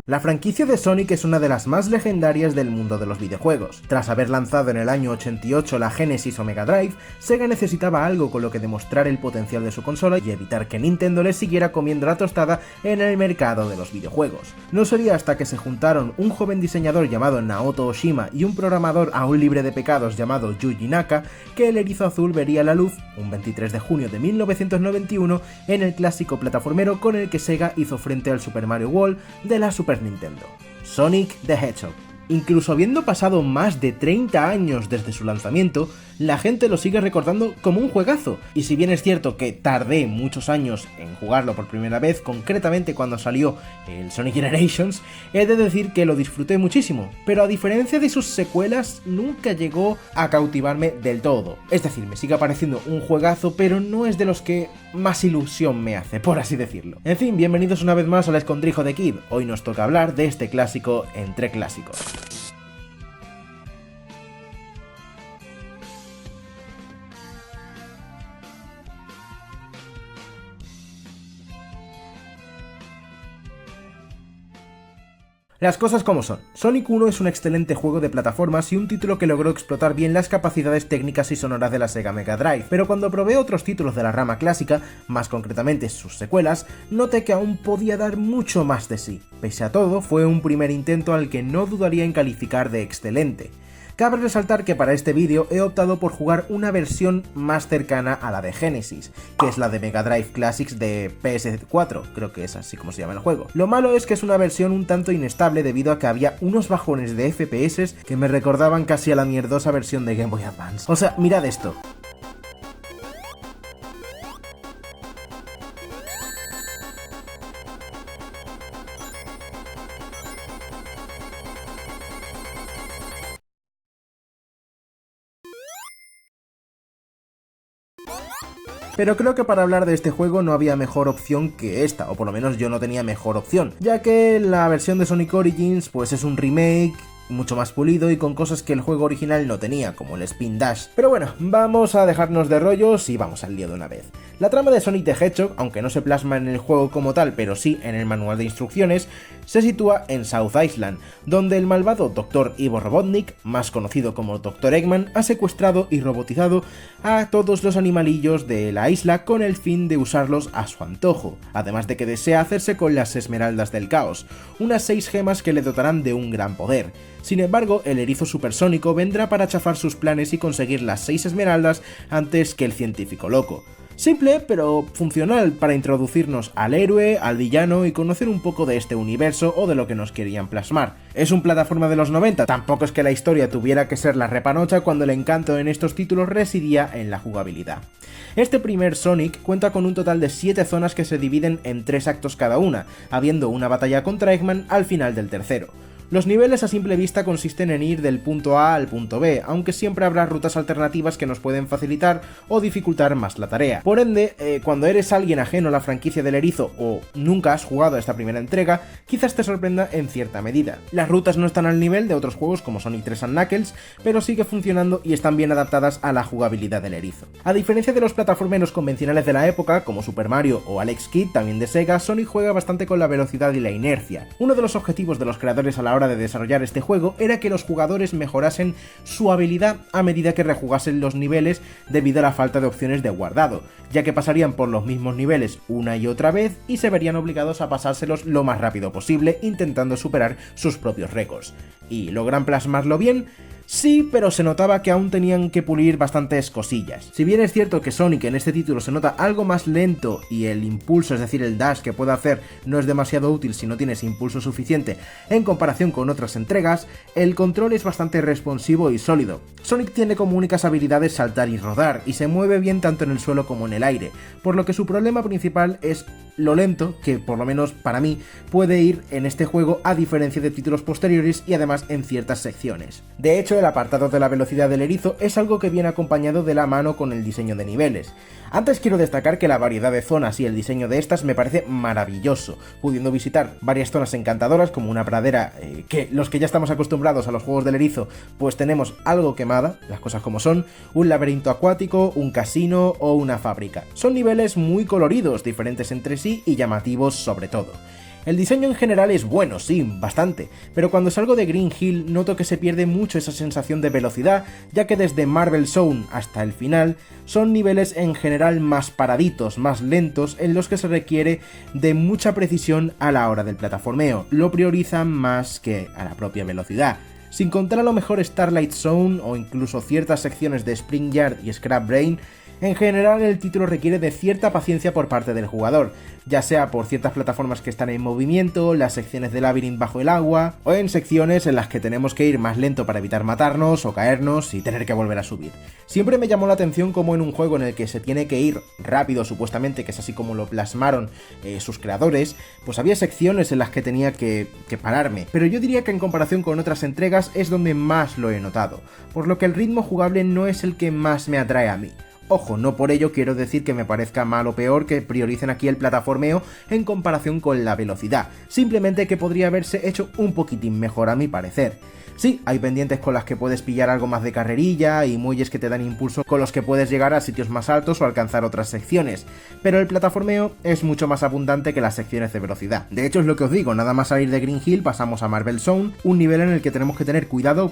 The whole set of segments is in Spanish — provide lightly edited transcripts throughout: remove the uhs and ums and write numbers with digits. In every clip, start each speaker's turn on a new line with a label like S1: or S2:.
S1: La franquicia de Sonic es una de las más legendarias del mundo de los videojuegos. Tras haber lanzado en el año 88 la Genesis o Mega Drive, Sega necesitaba algo con lo que demostrar el potencial de su consola y evitar que Nintendo le siguiera comiendo la tostada en el mercado de los videojuegos. No sería hasta que se juntaron un joven diseñador llamado Naoto Oshima y un programador aún libre de pecados llamado Yuji Naka que el erizo azul vería la luz un 23 de junio de 1991 en el clásico plataformero con el que Sega hizo frente al Super Mario World de la Super Nintendo, Sonic the Hedgehog. Incluso habiendo pasado más de 30 años desde su lanzamiento, la gente lo sigue recordando como un juegazo, y si bien es cierto que tardé muchos años en jugarlo por primera vez, concretamente cuando salió el Sonic Generations, he de decir que lo disfruté muchísimo, pero a diferencia de sus secuelas, nunca llegó a cautivarme del todo. Es decir, me sigue pareciendo un juegazo, pero no es de los que más ilusión me hace, por así decirlo. En fin, bienvenidos una vez más al Escondrijo de Kid. Hoy nos toca hablar de este clásico entre clásicos. Las cosas como son. Sonic 1 es un excelente juego de plataformas y un título que logró explotar bien las capacidades técnicas y sonoras de la Sega Mega Drive, pero cuando probé otros títulos de la rama clásica, más concretamente sus secuelas, noté que aún podía dar mucho más de sí. Pese a todo, fue un primer intento al que no dudaría en calificar de excelente. Cabe resaltar que para este vídeo he optado por jugar una versión más cercana a la de Genesis, que es la de Mega Drive Classics de PS4, creo que es así como se llama el juego. Lo malo es que es una versión un tanto inestable debido a que había unos bajones de FPS que me recordaban casi a la mierdosa versión de Game Boy Advance. O sea, mirad esto. Pero creo que para hablar de este juego no había mejor opción que esta, o por lo menos yo no tenía mejor opción, ya que la versión de Sonic Origins pues es un remake mucho más pulido y con cosas que el juego original no tenía, como el Spin Dash. Pero bueno, vamos a dejarnos de rollos y vamos al lío de una vez. La trama de Sonic the Hedgehog, aunque no se plasma en el juego como tal, pero sí en el manual de instrucciones, se sitúa en South Island, donde el malvado Dr. Ivo Robotnik, más conocido como Dr. Eggman, ha secuestrado y robotizado a todos los animalillos de la isla con el fin de usarlos a su antojo, además de que desea hacerse con las Esmeraldas del Caos, unas 6 gemas que le dotarán de un gran poder. Sin embargo, el erizo supersónico vendrá para chafar sus planes y conseguir las 6 esmeraldas antes que el científico loco. Simple, pero funcional para introducirnos al héroe, al villano y conocer un poco de este universo o de lo que nos querían plasmar. Es un plataforma de los 90, tampoco es que la historia tuviera que ser la repanocha cuando el encanto en estos títulos residía en la jugabilidad. Este primer Sonic cuenta con un total de 7 zonas que se dividen en 3 actos cada una, habiendo una batalla contra Eggman al final del tercero. Los niveles a simple vista consisten en ir del punto A al punto B, aunque siempre habrá rutas alternativas que nos pueden facilitar o dificultar más la tarea. Por ende, cuando eres alguien ajeno a la franquicia del erizo o nunca has jugado a esta primera entrega, quizás te sorprenda en cierta medida. Las rutas no están al nivel de otros juegos como Sonic 3 and Knuckles, pero sigue funcionando y están bien adaptadas a la jugabilidad del erizo. A diferencia de los plataformeros convencionales de la época, como Super Mario o Alex Kidd, también de Sega, Sonic juega bastante con la velocidad y la inercia. Uno de los objetivos de los creadores a la hora de desarrollar este juego era que los jugadores mejorasen su habilidad a medida que rejugasen los niveles debido a la falta de opciones de guardado, ya que pasarían por los mismos niveles una y otra vez y se verían obligados a pasárselos lo más rápido posible intentando superar sus propios récords. ¿Y logran plasmarlo bien? Sí, pero se notaba que aún tenían que pulir bastantes cosillas. Si bien es cierto que Sonic en este título se nota algo más lento y el impulso, es decir, el dash que puede hacer no es demasiado útil si no tienes impulso suficiente en comparación con otras entregas, el control es bastante responsivo y sólido. Sonic tiene como únicas habilidades saltar y rodar, y se mueve bien tanto en el suelo como en el aire, por lo que su problema principal es lo lento, que por lo menos para mí puede ir en este juego a diferencia de títulos posteriores y además en ciertas secciones. De hecho, el apartado de la velocidad del erizo es algo que viene acompañado de la mano con el diseño de niveles. Antes quiero destacar que la variedad de zonas y el diseño de estas me parece maravilloso, pudiendo visitar varias zonas encantadoras como una pradera que los que ya estamos acostumbrados a los juegos del erizo pues tenemos algo quemada, las cosas como son, un laberinto acuático, un casino o una fábrica. Son niveles muy coloridos, diferentes entre sí y llamativos sobre todo. El diseño en general es bueno, sí, bastante, pero cuando salgo de Green Hill noto que se pierde mucho esa sensación de velocidad, ya que desde Marble Zone hasta el final son niveles en general más paraditos, más lentos, en los que se requiere de mucha precisión a la hora del plataformeo, lo priorizan más que a la propia velocidad. Sin contar a lo mejor Starlight Zone o incluso ciertas secciones de Spring Yard y Scrap Brain, en general el título requiere de cierta paciencia por parte del jugador, ya sea por ciertas plataformas que están en movimiento, las secciones de Labyrinth bajo el agua, o en secciones en las que tenemos que ir más lento para evitar matarnos o caernos y tener que volver a subir. Siempre me llamó la atención cómo en un juego en el que se tiene que ir rápido supuestamente, que es así como lo plasmaron sus creadores, pues había secciones en las que tenía que pararme, pero yo diría que en comparación con otras entregas es donde más lo he notado, por lo que el ritmo jugable no es el que más me atrae a mí. Ojo, no por ello quiero decir que me parezca mal o peor que prioricen aquí el plataformeo en comparación con la velocidad, simplemente que podría haberse hecho un poquitín mejor a mi parecer. Sí, hay pendientes con las que puedes pillar algo más de carrerilla y muelles que te dan impulso con los que puedes llegar a sitios más altos o alcanzar otras secciones, pero el plataformeo es mucho más abundante que las secciones de velocidad. De hecho es lo que os digo, nada más salir de Green Hill pasamos a Marble Zone, un nivel en el que tenemos que tener cuidado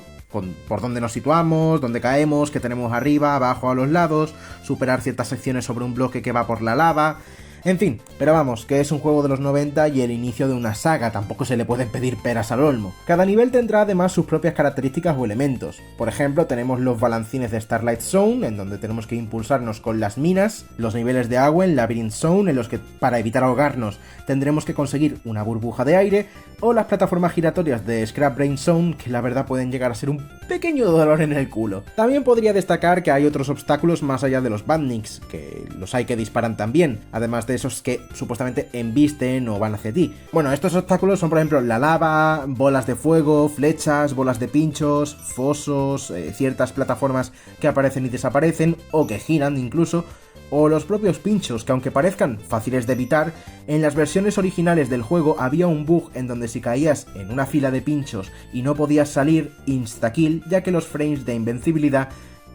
S1: por dónde nos situamos, dónde caemos, qué tenemos arriba, abajo, a los lados, superar ciertas secciones sobre un bloque que va por la lava. En fin, pero vamos, que es un juego de los 90 y el inicio de una saga, tampoco se le pueden pedir peras al olmo. Cada nivel tendrá además sus propias características o elementos. Por ejemplo, tenemos los balancines de Starlight Zone, en donde tenemos que impulsarnos con las minas, los niveles de agua en Labyrinth Zone, en los que para evitar ahogarnos tendremos que conseguir una burbuja de aire, o las plataformas giratorias de Scrap Brain Zone, que la verdad pueden llegar a ser un pequeño dolor en el culo. También podría destacar que hay otros obstáculos más allá de los Badniks, que los hay que disparan también, además de esos que supuestamente embisten o van hacia ti. Bueno, estos obstáculos son por ejemplo la lava, bolas de fuego, flechas, bolas de pinchos, fosos, ciertas plataformas que aparecen y desaparecen o que giran incluso, o los propios pinchos que aunque parezcan fáciles de evitar, en las versiones originales del juego había un bug en donde si caías en una fila de pinchos y no podías salir, insta-kill, ya que los frames de invencibilidad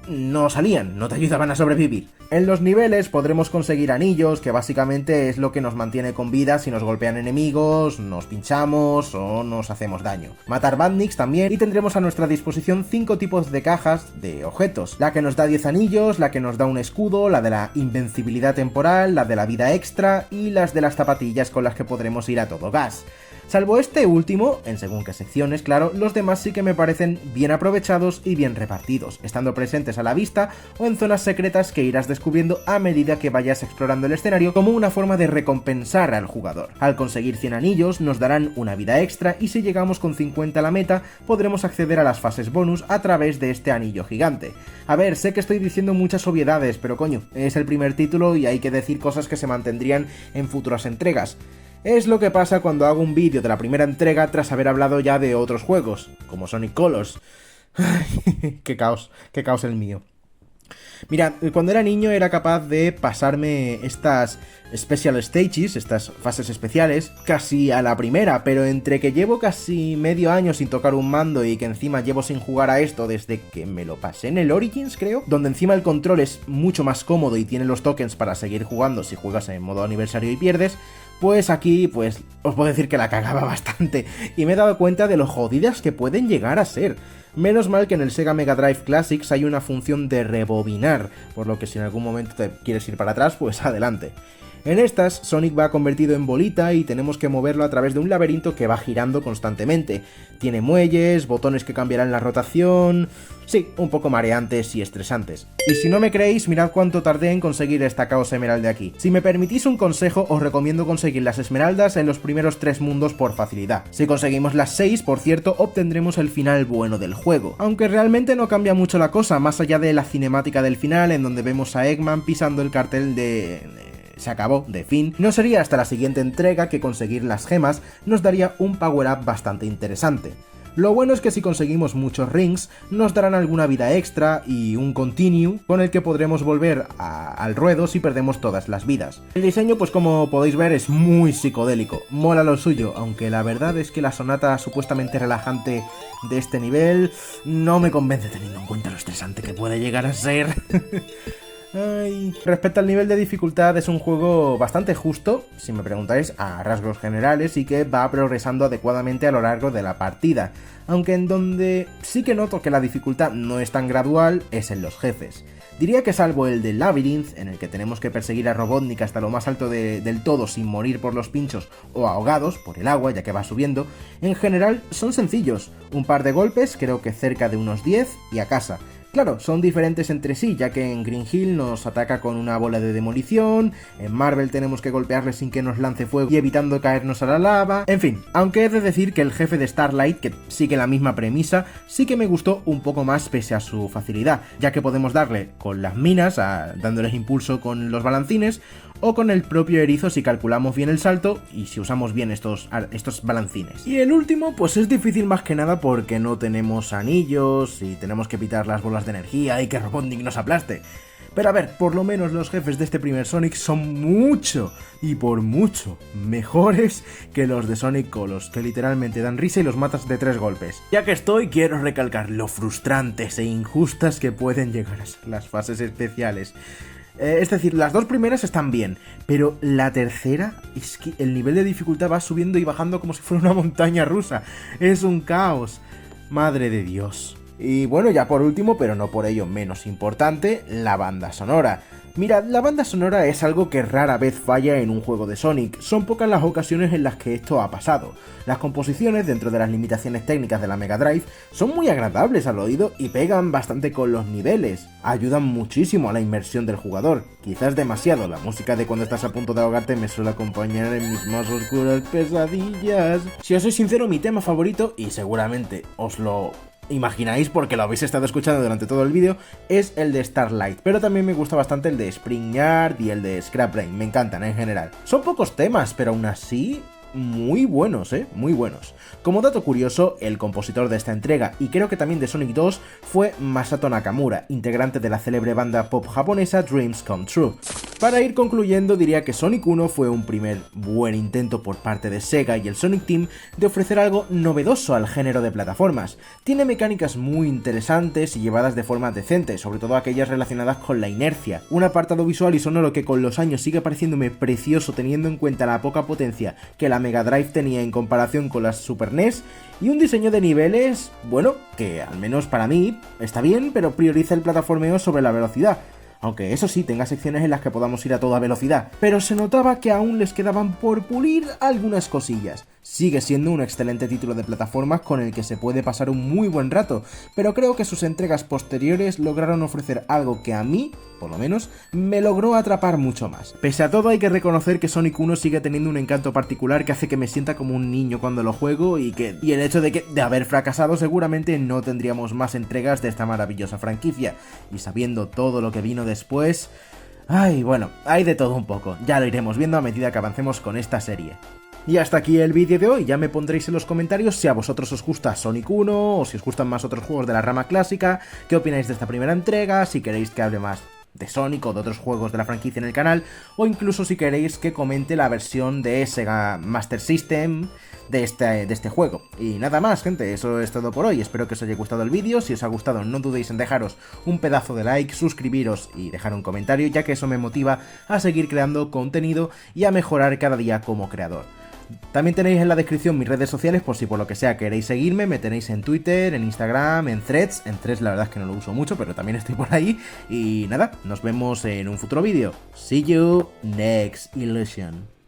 S1: no salían, no te ayudaban a sobrevivir. En los niveles podremos conseguir anillos, que básicamente es lo que nos mantiene con vida si nos golpean enemigos, nos pinchamos o nos hacemos daño. Matar badniks también, y tendremos a nuestra disposición 5 tipos de cajas de objetos. La que nos da 10 anillos, la que nos da un escudo, la de la invencibilidad temporal, la de la vida extra y las de las zapatillas con las que podremos ir a todo gas. Salvo este último, en según qué secciones, claro, los demás sí que me parecen bien aprovechados y bien repartidos, estando presentes a la vista o en zonas secretas que irás descubriendo a medida que vayas explorando el escenario como una forma de recompensar al jugador. Al conseguir 100 anillos nos darán una vida extra y si llegamos con 50 a la meta podremos acceder a las fases bonus a través de este anillo gigante. A ver, sé que estoy diciendo muchas obviedades, pero coño, es el primer título y hay que decir cosas que se mantendrían en futuras entregas. Es lo que pasa cuando hago un vídeo de la primera entrega tras haber hablado ya de otros juegos, como Sonic Colors. Ay, qué caos el mío. Mira, cuando era niño era capaz de pasarme estas Special Stages, estas fases especiales, casi a la primera, pero entre que llevo casi medio año sin tocar un mando y que encima llevo sin jugar a esto desde que me lo pasé en el Origins, creo, donde encima el control es mucho más cómodo y tiene los tokens para seguir jugando si juegas en modo aniversario y pierdes, pues aquí, pues, os puedo decir que la cagaba bastante, y me he dado cuenta de lo jodidas que pueden llegar a ser. Menos mal que en el Sega Mega Drive Classics hay una función de rebobinar, por lo que si en algún momento te quieres ir para atrás, pues adelante. En estas, Sonic va convertido en bolita y tenemos que moverlo a través de un laberinto que va girando constantemente. Tiene muelles, botones que cambiarán la rotación... Sí, un poco mareantes y estresantes. Y si no me creéis, mirad cuánto tardé en conseguir esta Chaos Emerald de aquí. Si me permitís un consejo, os recomiendo conseguir las esmeraldas en los primeros 3 mundos por facilidad. Si conseguimos las 6, por cierto, obtendremos el final bueno del juego. Aunque realmente no cambia mucho la cosa, más allá de la cinemática del final, en donde vemos a Eggman pisando el cartel de... se acabó, de fin, no sería hasta la siguiente entrega que conseguir las gemas nos daría un power-up bastante interesante. Lo bueno es que si conseguimos muchos rings, nos darán alguna vida extra y un continue con el que podremos volver al ruedo si perdemos todas las vidas. El diseño, pues como podéis ver, es muy psicodélico, mola lo suyo, aunque la verdad es que la sonata supuestamente relajante de este nivel no me convence teniendo en cuenta lo estresante que puede llegar a ser. Ay. Respecto al nivel de dificultad, es un juego bastante justo, si me preguntáis, a rasgos generales, y que va progresando adecuadamente a lo largo de la partida, aunque en donde sí que noto que la dificultad no es tan gradual es en los jefes. Diría que salvo el de Labyrinth, en el que tenemos que perseguir a Robotnik hasta lo más alto del todo sin morir por los pinchos o ahogados por el agua, ya que va subiendo, en general son sencillos, un par de golpes, creo que cerca de unos 10, y a casa. Claro, son diferentes entre sí, ya que en Green Hill nos ataca con una bola de demolición, en Marvel tenemos que golpearle sin que nos lance fuego y evitando caernos a la lava, en fin, aunque he de decir que el jefe de Starlight, que sigue la misma premisa, sí que me gustó un poco más pese a su facilidad, ya que podemos darle con las minas, dándoles impulso con los balancines, o con el propio erizo si calculamos bien el salto y si usamos bien estos balancines. Y el último pues es difícil más que nada porque no tenemos anillos y tenemos que evitar las bolas de energía y que Robotnik nos aplaste. Pero a ver, por lo menos los jefes de este primer Sonic son mucho, y por mucho, mejores que los de Sonic Colors, que literalmente dan risa y los matas de 3 golpes. Ya que estoy, quiero recalcar lo frustrantes e injustas que pueden llegar a ser las fases especiales. Es decir, las 2 primeras están bien, pero la tercera es que el nivel de dificultad va subiendo y bajando como si fuera una montaña rusa. Es un caos. Madre de Dios. Y bueno, ya por último, pero no por ello menos importante, la banda sonora. Mirad, la banda sonora es algo que rara vez falla en un juego de Sonic, son pocas las ocasiones en las que esto ha pasado. Las composiciones, dentro de las limitaciones técnicas de la Mega Drive, son muy agradables al oído y pegan bastante con los niveles, ayudan muchísimo a la inmersión del jugador, quizás demasiado. La música de cuando estás a punto de ahogarte me suele acompañar en mis más oscuras pesadillas. Si os soy sincero, mi tema favorito, y seguramente os lo imagináis porque lo habéis estado escuchando durante todo el vídeo, es el de Starlight, pero también me gusta bastante el de Spring Yard y el de Scrap Brain, me encantan en general. Son pocos temas, pero aún así muy buenos, muy buenos. Como dato curioso, el compositor de esta entrega, y creo que también de Sonic 2, fue Masato Nakamura, integrante de la célebre banda pop japonesa Dreams Come True. Para ir concluyendo, diría que Sonic 1 fue un primer buen intento por parte de Sega y el Sonic Team de ofrecer algo novedoso al género de plataformas. Tiene mecánicas muy interesantes y llevadas de forma decente, sobre todo aquellas relacionadas con la inercia. Un apartado visual y sonoro que con los años sigue pareciéndome precioso teniendo en cuenta la poca potencia que la Mega Drive tenía en comparación con las Super NES, y un diseño de niveles, bueno, que al menos para mí está bien, pero prioriza el plataformeo sobre la velocidad. Aunque eso sí, tenga secciones en las que podamos ir a toda velocidad, pero se notaba que aún les quedaban por pulir algunas cosillas. Sigue siendo un excelente título de plataformas con el que se puede pasar un muy buen rato, pero creo que sus entregas posteriores lograron ofrecer algo que a mí, por lo menos, me logró atrapar mucho más. Pese a todo, hay que reconocer que Sonic 1 sigue teniendo un encanto particular que hace que me sienta como un niño cuando lo juego, y el hecho de haber fracasado seguramente no tendríamos más entregas de esta maravillosa franquicia, y sabiendo todo lo que vino después... Ay, bueno, hay de todo un poco, ya lo iremos viendo a medida que avancemos con esta serie. Y hasta aquí el vídeo de hoy, ya me pondréis en los comentarios si a vosotros os gusta Sonic 1 o si os gustan más otros juegos de la rama clásica, qué opináis de esta primera entrega, si queréis que hable más de Sonic o de otros juegos de la franquicia en el canal, o incluso si queréis que comente la versión de Sega Master System de este juego. Y nada más, gente, eso es todo por hoy. Espero que os haya gustado el vídeo. Si os ha gustado, no dudéis en dejaros un pedazo de like, suscribiros y dejar un comentario, ya que eso me motiva a seguir creando contenido y a mejorar cada día como creador. También tenéis en la descripción mis redes sociales por si por lo que sea queréis seguirme. Me tenéis en Twitter, en Instagram, en Threads. En Threads la verdad es que no lo uso mucho, pero también estoy por ahí. Y nada, nos vemos en un futuro vídeo. See you next illusion.